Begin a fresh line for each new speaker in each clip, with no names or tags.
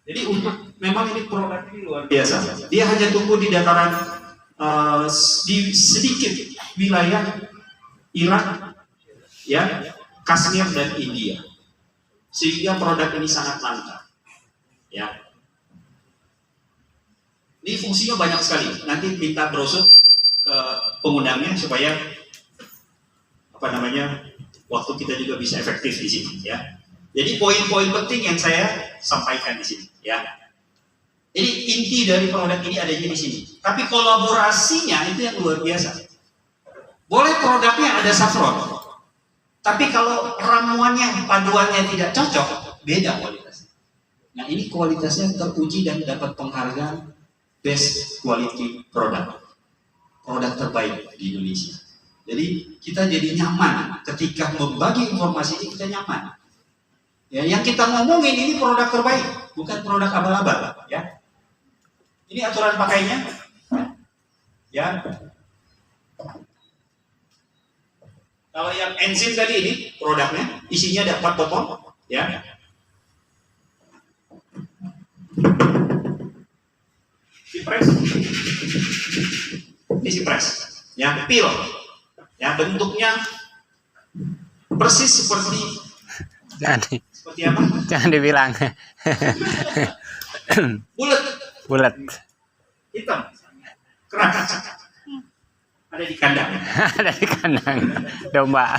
Jadi untuk memang ini produk ini luar biasa. Dia hanya tumbuh di dataran di sedikit wilayah Irak, ya, Kashmir dan India, sehingga produk ini sangat langka. Ya, ini fungsinya banyak sekali. Nanti minta brosur ke pengundangnya supaya waktu kita juga bisa efektif di sini. Ya, jadi poin-poin penting yang saya sampaikan di sini. Ya, jadi inti dari produk ini adanya di sini. Tapi kolaborasinya itu yang luar biasa. Boleh produknya ada saffron, tapi kalau ramuannya, paduannya tidak cocok, beda kualitasnya. Nah, ini kualitasnya teruji dan dapat penghargaan best quality product terbaik di Indonesia. Jadi kita jadi nyaman ketika membagi informasi ini, kita nyaman. Ya, yang kita ngomongin ini produk terbaik, bukan produk abal-abal. Ya, ini aturan pakainya. Ya, kalau yang enzim tadi ini produknya isinya ada 4 botol. Ya, Cipres, ini Cipres, ya, pil, ya, bentuknya persis seperti apa?
Jangan dibilang. Bulat,
hitam, keras, ada di kandang.
ada di kandang domba.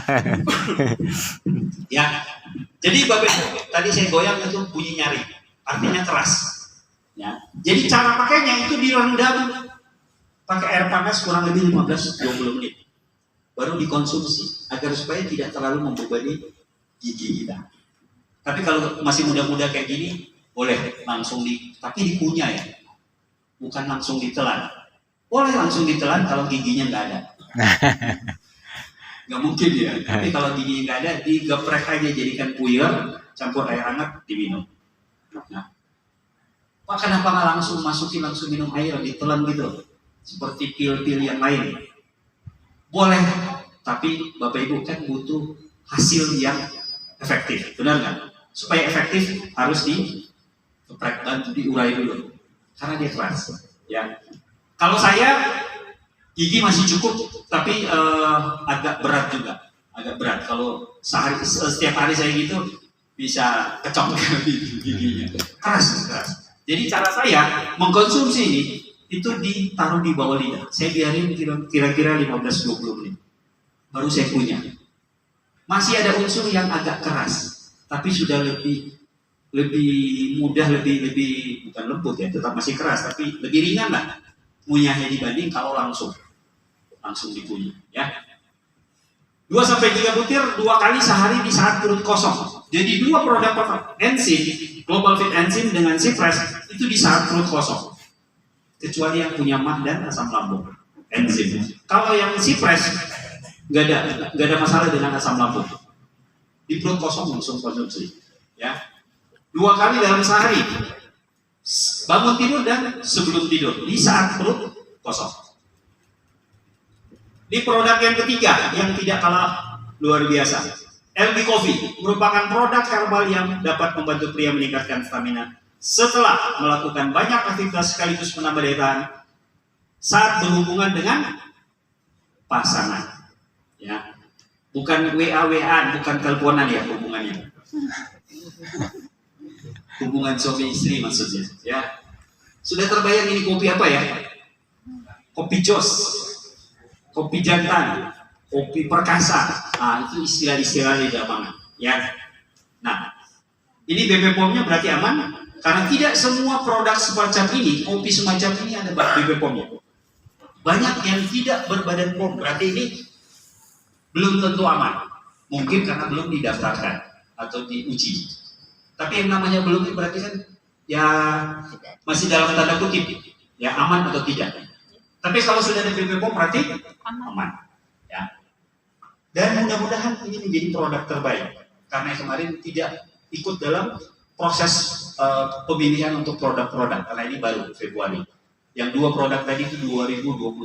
Ya, jadi Bapak tadi saya goyang itu bunyi nyari, artinya keras. Ya, jadi cara pakainya itu direndam pakai air panas kurang lebih 15-20 menit, baru dikonsumsi agar supaya tidak terlalu membebani gigi kita. Tapi kalau masih muda-muda kayak gini, boleh langsung tapi dikunyah ya, bukan langsung ditelan. Boleh langsung ditelan kalau giginya nggak ada. Nggak mungkin ya. Tapi kalau giginya nggak ada, digeprek aja jadikan puyer, campur air hangat, diminum. Nah, Pak, kenapa nggak langsung minum air, ditelan gitu, seperti pil-pil yang lain? Boleh, tapi Bapak Ibu kan butuh hasil yang efektif, benar nggak? Supaya efektif harus digeprek dan diurai dulu, karena dia keras. Ya. Kalau saya gigi masih cukup, tapi agak berat juga, agak berat. Kalau setiap hari saya gitu bisa kecok giginya, keras. Jadi cara saya mengkonsumsi ini itu ditaruh di bawah lidah. Saya biarin kira-kira 15-20 menit, baru saya kunyah. Masih ada unsur yang agak keras, tapi sudah lebih mudah, lebih bukan lembut ya, tetap masih keras, tapi lebih ringan lah ngunyahnya dibanding kalau langsung dikunyah. Ya, 2-3 butir 2 kali sehari di saat perut kosong. Jadi 2 produk enzim, Global Fit Enzim dengan Cipres itu di saat perut kosong. Kecuali yang punya mah dan asam lambung enzim. Kalau yang Cipres nggak ada masalah dengan asam lambung. Di perut kosong langsung konsumsi. Ya, 2 kali dalam sehari. Bangun tidur dan sebelum tidur di saat perut kosong. Di produk yang ketiga yang tidak kalah luar biasa, LB Coffee merupakan produk herbal yang dapat membantu pria meningkatkan stamina setelah melakukan banyak aktivitas sekaligus menambah daya tahan saat berhubungan dengan pasangan. Ya, bukan WA-WA, bukan teleponan ya hubungannya. Hubungan suami istri maksudnya. Ya, sudah terbayang ini kopi apa ya? Kopi jos, kopi jantan, kopi perkasa. Nah, itu istilah-istilah di lapangan. Ya. Nah, ini BPOM-nya berarti aman karena tidak semua produk semacam ini, kopi semacam ini ada BPOM-nya. Banyak yang tidak berbadan POM, berarti ini belum tentu aman. Mungkin karena belum didaftarkan atau diuji. Tapi yang namanya belum berarti kan ya masih dalam tanda kutip ya aman atau tidak. Tapi kalau sudah ada BPOM berarti aman. Ya. Dan mudah-mudahan ini menjadi produk terbaik karena kemarin tidak ikut dalam proses pemilihan untuk produk-produk karena ini baru Februari. Yang 2 produk tadi itu 2021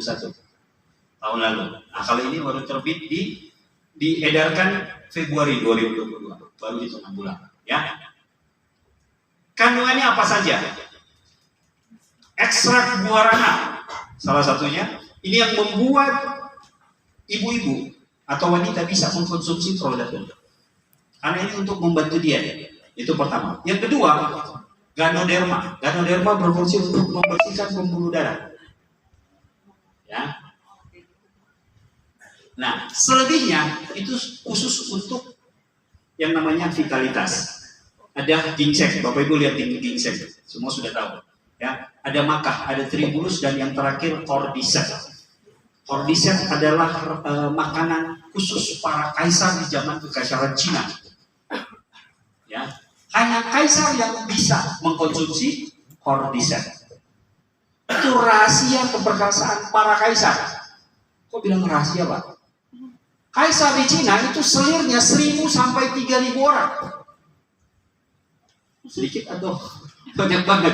tahun lalu. Nah, kalau ini baru terbit diedarkan Februari 2022, baru itu 6 bulan. Ya. Kandungannya apa saja? Ekstrak guarana, salah satunya. Ini yang membuat ibu-ibu atau wanita bisa mengkonsumsi produk ini. Karena ini untuk membantu dia. Itu pertama. Yang kedua, Ganoderma. Ganoderma berfungsi untuk membersihkan pembuluh darah. Ya. Nah, selebihnya itu khusus untuk yang namanya vitalitas. Ada ginseng, Bapak Ibu lihat ginseng, semua sudah tahu. Ya, ada makah, ada tribulus, dan yang terakhir cordyceps. Cordyceps adalah makanan khusus para kaisar di zaman kekaisaran Cina. Ya, hanya kaisar yang bisa mengkonsumsi cordyceps. Itu rahasia keperkasaan para kaisar. Kok bilang rahasia, Pak? Kaisar di Cina itu selirnya 1.000 sampai 3.000 orang. Sedikit atau banyak banget?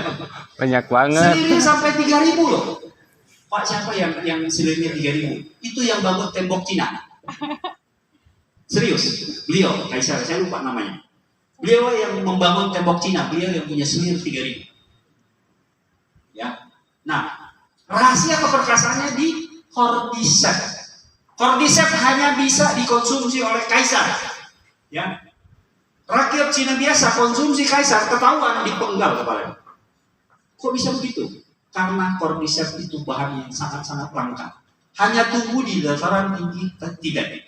Banyak banget.
Selirnya sampai 3.000 loh. Pak, siapa yang selirnya 3.000? Itu yang bangun tembok Cina. Serius, beliau kaisar, saya lupa namanya. Beliau yang membangun tembok Cina, beliau yang punya selir 3.000. Ya. Nah, rahasia keperkasaannya di cordyceps. Cordyceps hanya bisa dikonsumsi oleh kaisar. Ya. Rakyat Cina biasa konsumsi kaisar, ketahuan dipenggal kepalanya. Kok bisa begitu? Karena cordyceps itu bahan yang sangat-sangat langka. Hanya tumbuh di dataran tinggi tidak.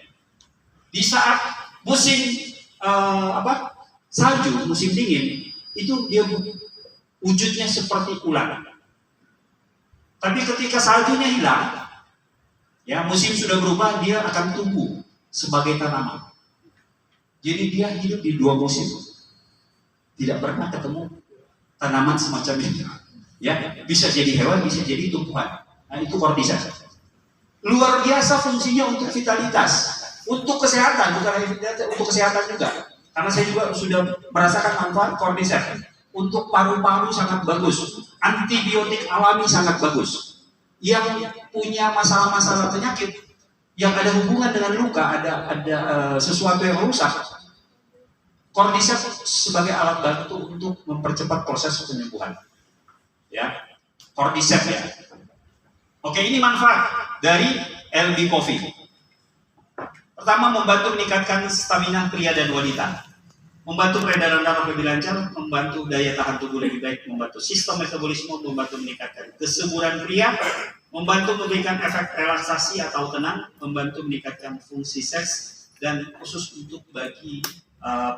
Di saat musim salju, musim dingin, itu dia wujudnya seperti ular. Tapi ketika saljunya hilang, ya musim sudah berubah, dia akan tumbuh sebagai tanaman. Jadi dia hidup di 2 musim. Tidak pernah ketemu tanaman semacam itu. Ya, bisa jadi hewan, bisa jadi tumbuhan. Nah, itu cordyceps. Luar biasa fungsinya untuk vitalitas, untuk kesehatan, bukan hanya vitalitas, untuk kesehatan juga. Karena saya juga sudah merasakan manfaat cordyceps. Untuk paru-paru sangat bagus, antibiotik alami sangat bagus. Yang punya masalah-masalah penyakit yang ada hubungan dengan luka, ada sesuatu yang rusak, cordyceps sebagai alat bantu untuk mempercepat proses penyembuhan. Ya, cordyceps ya. Oke, ini manfaat dari LB Coffee. Pertama, membantu meningkatkan stamina pria dan wanita, membantu peredaran darah lebih lancar, membantu daya tahan tubuh lebih baik, membantu sistem metabolisme, membantu meningkatkan kesuburan pria, membantu memberikan efek relaksasi atau tenang, membantu meningkatkan fungsi seks, dan khusus untuk bagi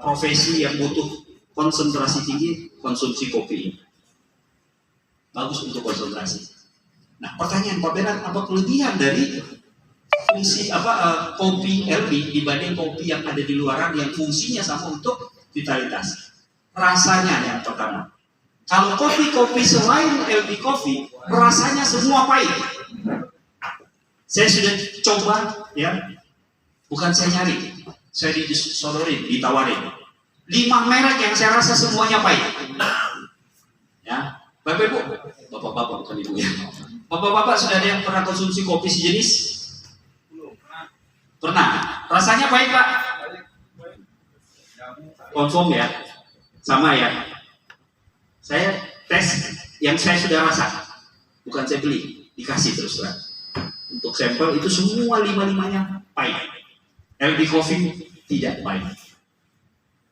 profesi yang butuh konsentrasi tinggi, konsumsi kopi ini bagus untuk konsentrasi. Nah, pertanyaan Pak Benan, apa kelebihan dari fungsi kopi LB dibanding kopi yang ada di luaran yang fungsinya sama untuk vitalitas? Rasanya yang pertama. Kalau kopi-kopi selain LB Coffee, rasanya semua pahit. Saya sudah coba, ya, bukan saya nyari, saya disodorin, ditawarin. 5 merek yang saya rasa semuanya pahit. Ya, Bapak-Ibu, bapak-bapak bukan ibu ya. Bapak-bapak sudah ada yang pernah konsumsi kopi sejenis? Pernah. Rasanya pahit, Pak? Konfirm ya, sama ya. Saya tes yang saya sudah rasa, bukan saya beli, dikasih terus terang. Untuk sampel itu semua 5-5-nya pahit. LB Coffee tidak pahit.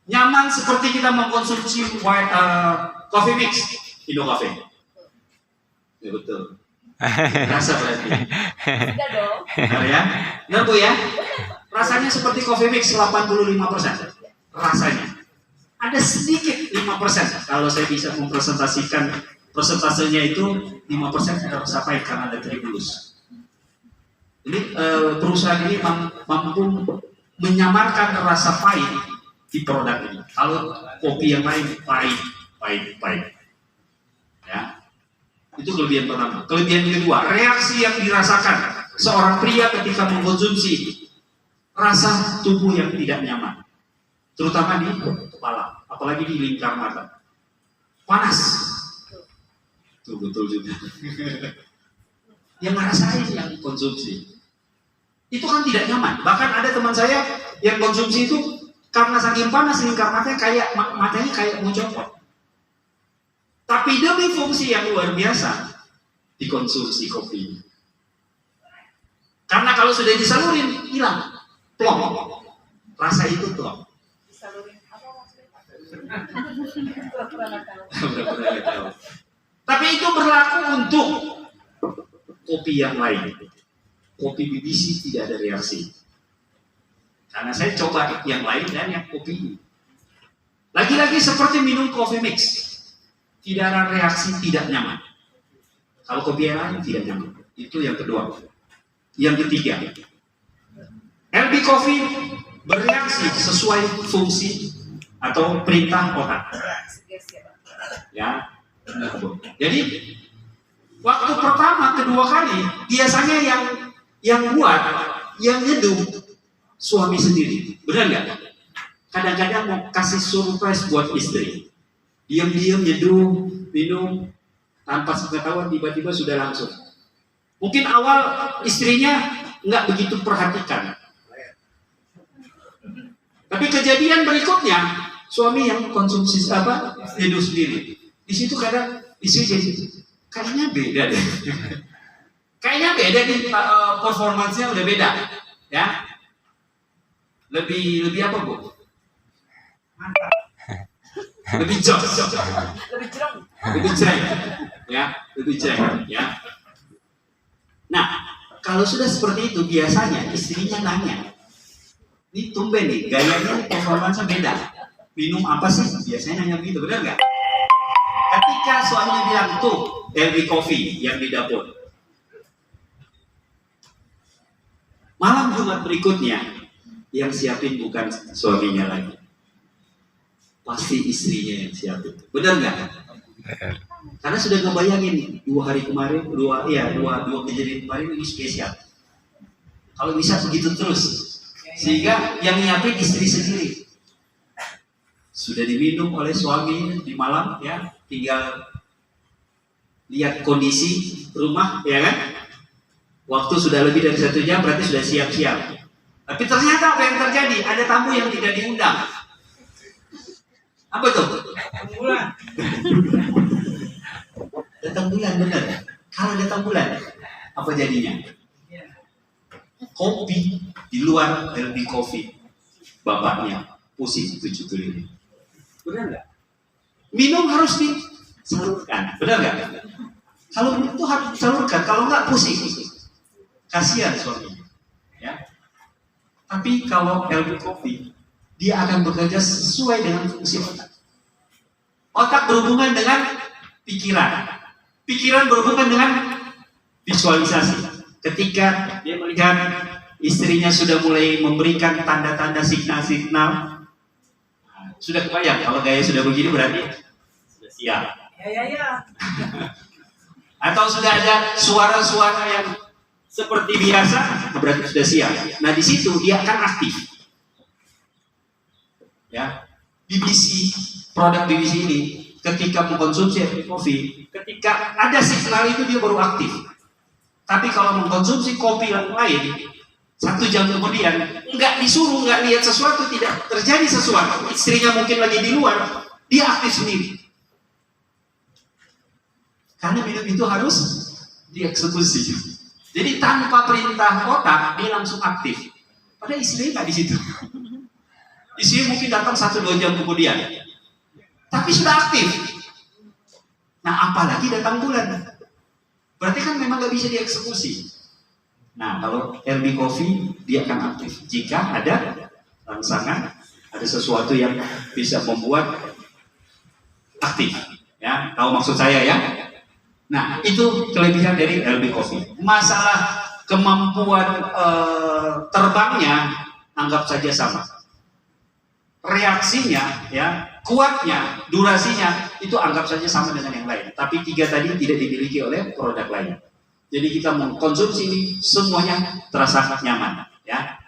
Nyaman seperti kita mengkonsumsi coffee mix, Indo Cafe. Ya betul. Rasa berarti.
Tidak dong.
Nah, ya, benar Bu ya. Rasanya seperti coffee mix 85%. Rasanya. Ada sedikit 5%. Kalau saya bisa mempresentasikan persentasenya itu 5% ada rasa pahit karena ada tribulus. Ini perusahaan ini mampu menyamarkan rasa pahit di produk ini. Kalau kopi yang lain pahit. Ya, itu kelebihan pertama. Kelebihan kedua, reaksi yang dirasakan seorang pria ketika mengkonsumsi rasa tubuh yang tidak nyaman, terutama di kepala, apalagi di lingkar mata, panas. Tuh betul juga. Yang ngerasain yang konsumsi itu kan tidak nyaman. Bahkan ada teman saya yang konsumsi itu karena saking panas lingkar matanya kayak mau copot. Tapi demi fungsi yang luar biasa, dikonsumsi kopi. Karena kalau sudah disalurin, hilang. Plong. Rasa itu plong.
Disalurin apa maksudnya?
Tapi itu berlaku untuk kopi yang lain. Kopi BBC tidak ada reaksi. Karena saya coba yang lain dan yang kopi ini. Lagi-lagi seperti minum coffee mix. Tidak ada reaksi, tidak nyaman. Kalau kopi yang lain tidak nyaman. Itu yang kedua. Yang ketiga, LB Coffee bereaksi sesuai fungsi atau perintah otak. Ya. Jadi waktu pertama, kedua kali biasanya yang buat, yang nyeduh suami sendiri. Benar nggak? Kadang-kadang mau kasih surprise buat istri. Diam-diam nyeduh, minum, tanpa sepengetahuan tiba-tiba sudah langsung. Mungkin awal istrinya nggak begitu perhatikan. Tapi kejadian berikutnya, suami yang konsumsi nyeduh sendiri. Di situ kadang istri jadi, kayaknya beda deh. Kayaknya beda nih, performansnya udah beda. Ya. Lebih apa, Bu? Mantap. Lebih jos.
Lebih cerong.
Lebih cereng. Ya, lebih cereng, ya. Nah, kalau sudah seperti itu biasanya istrinya nanya, ini tumben nih, gayanya performansnya beda. Minum apa sih? Biasanya nanya begitu, benar nggak? Ketika suaminya bilang, tuh, LB Coffee yang di dapur. Malam Jumat berikutnya, yang siapin bukan suaminya lagi. Pasti istrinya yang siapin. Benar nggak? Karena sudah ngebayangin 2 hari kemarin, dua kejadian kemarin ini spesial. Kalau bisa begitu terus, sehingga yang nyiapin istri sendiri. Sudah diminum oleh suami di malam, ya, tinggal lihat kondisi rumah, ya kan? Waktu sudah lebih dari 1 jam, berarti sudah siap-siap. Tapi ternyata apa yang terjadi? Ada tamu yang tidak diundang. Apa tuh?
Bulan.
Datang bulan, benar. Kalau datang bulan, apa jadinya? Kopi di luar LB Coffee. Bapaknya pusing 7 keliling. Benar nggak? Minum harus disalurkan. Benar nggak? Kalau minum itu harus disalurkan. Kalau nggak pusing. Kasihan suaminya. Ya. Tapi kalau LB Coffee, dia akan bekerja sesuai dengan fungsi otak. Otak berhubungan dengan pikiran. Pikiran berhubungan dengan visualisasi. Ketika dia melihat istrinya sudah mulai memberikan tanda-tanda signal-signal, sudah kebayang kalau gaya sudah begini berarti sudah siap.
Ya.
Atau sudah ada suara-suara yang seperti biasa, berarti sudah siap. Nah, di situ dia akan aktif. Ya, BBC, produk BBC ini ketika mengkonsumsi kopi, ketika ada signal itu dia baru aktif. Tapi kalau mengkonsumsi kopi yang lain, 1 jam kemudian nggak disuruh, nggak lihat sesuatu, tidak terjadi sesuatu. Istrinya mungkin lagi di luar, dia aktif sendiri. Karena minum itu harus dieksekusi. Jadi tanpa perintah otak dia langsung aktif. Padahal istrinya nggak di situ. Istrinya mungkin datang 1-2 jam kemudian, tapi sudah aktif. Nah, apalagi datang bulan, berarti kan memang nggak bisa dieksekusi. Nah, kalau LB Coffee dia akan aktif jika ada rangsangan, ada sesuatu yang bisa membuat aktif. Ya, tahu maksud saya ya? Nah, itu kelebihan dari LB Coffee. Masalah kemampuan terbangnya anggap saja sama. Reaksinya, ya, kuatnya, durasinya itu anggap saja sama dengan yang lain. Tapi 3 tadi tidak dimiliki oleh produk lain. Jadi kita mengkonsumsi ini semuanya terasa nyaman, ya.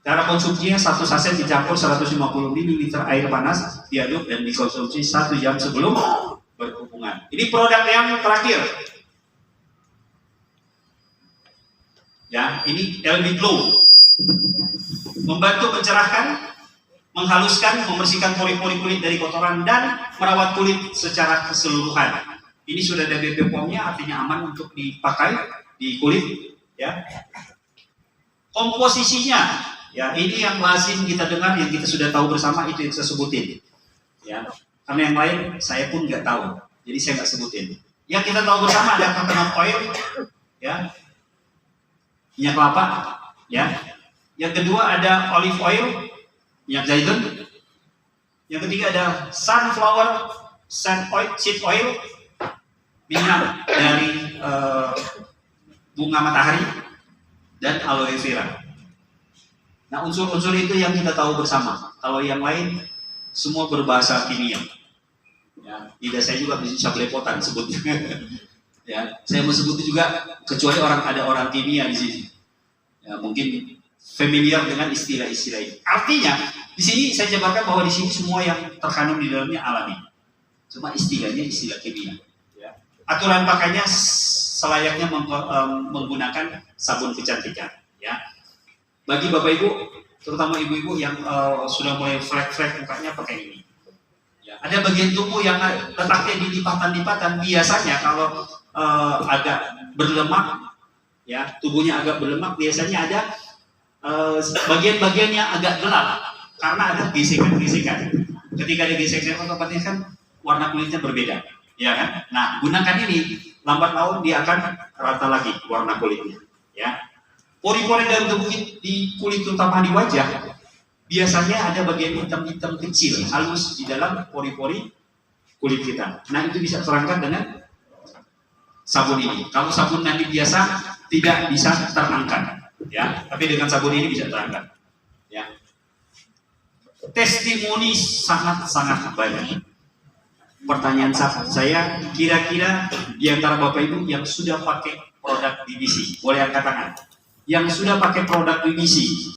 Cara konsumsinya 1 saset dicampur 150 ml air panas, diaduk dan dikonsumsi 1 jam sebelum berhubungan. Ini produk yang terakhir. Ya, ini LB Glow. Membantu mencerahkan menghaluskan, membersihkan pori-pori kulit dari kotoran dan merawat kulit secara keseluruhan. Ini sudah ada BB POM-nya, artinya aman untuk dipakai di kulit, ya. Komposisinya, ya ini yang lazim kita dengar, yang kita sudah tahu bersama, itu yang saya sebutin, ya. Karena yang lain saya pun nggak tahu, jadi saya nggak sebutin. Yang kita tahu bersama ada coconut oil, ya, minyak kelapa, ya. Yang kedua ada olive oil, minyak zaitun. Yang ketiga ada sunflower seed oil, minyak dari bunga matahari, dan aloe vera. Nah, unsur-unsur itu yang kita tahu bersama. Kalau yang lain semua berbahasa kimia. Ya, lidah saya juga bisa belepotan sebutnya. Ya, saya mau sebut juga kecuali ada orang kimia di sini. Ya, mungkin familiar dengan istilah-istilah ini. Artinya, di sini saya jabarkan bahwa di sini semua yang terkandung di dalamnya alami. Cuma istilahnya istilah kimia. Ya. Aturan pakainya selayaknya menggunakan sabun kecantikan. Ya. Bagi bapak ibu, terutama ibu-ibu yang sudah mulai flek-flek mukanya, pakai ini. Ya. Ada bagian tubuh yang letaknya di lipatan-lipatan. Biasanya kalau agak berlemak, ya tubuhnya agak berlemak, biasanya ada bagian-bagian yang agak gelap karena ada gesekan-gesekan. Ketika ada gesekan, otomatis kan warna kulitnya berbeda, ya kan? Nah, gunakan ini, lambat laun dia akan rata lagi warna kulitnya, ya. Pori-pori dalam tubuh di kulit, terutama di wajah, biasanya ada bagian hitam-hitam kecil halus di dalam pori-pori kulit kita. Nah, itu bisa terangkat dengan sabun ini. Kalau sabun nanti biasa tidak bisa terangkat, ya. Tapi dengan sabun ini bisa terangkat, ya. Testimoni sangat-sangat banyak. Pertanyaan saya, kira-kira di antara bapak ibu yang sudah pakai produk BBC, boleh angkat tangan. Yang sudah pakai produk BBC,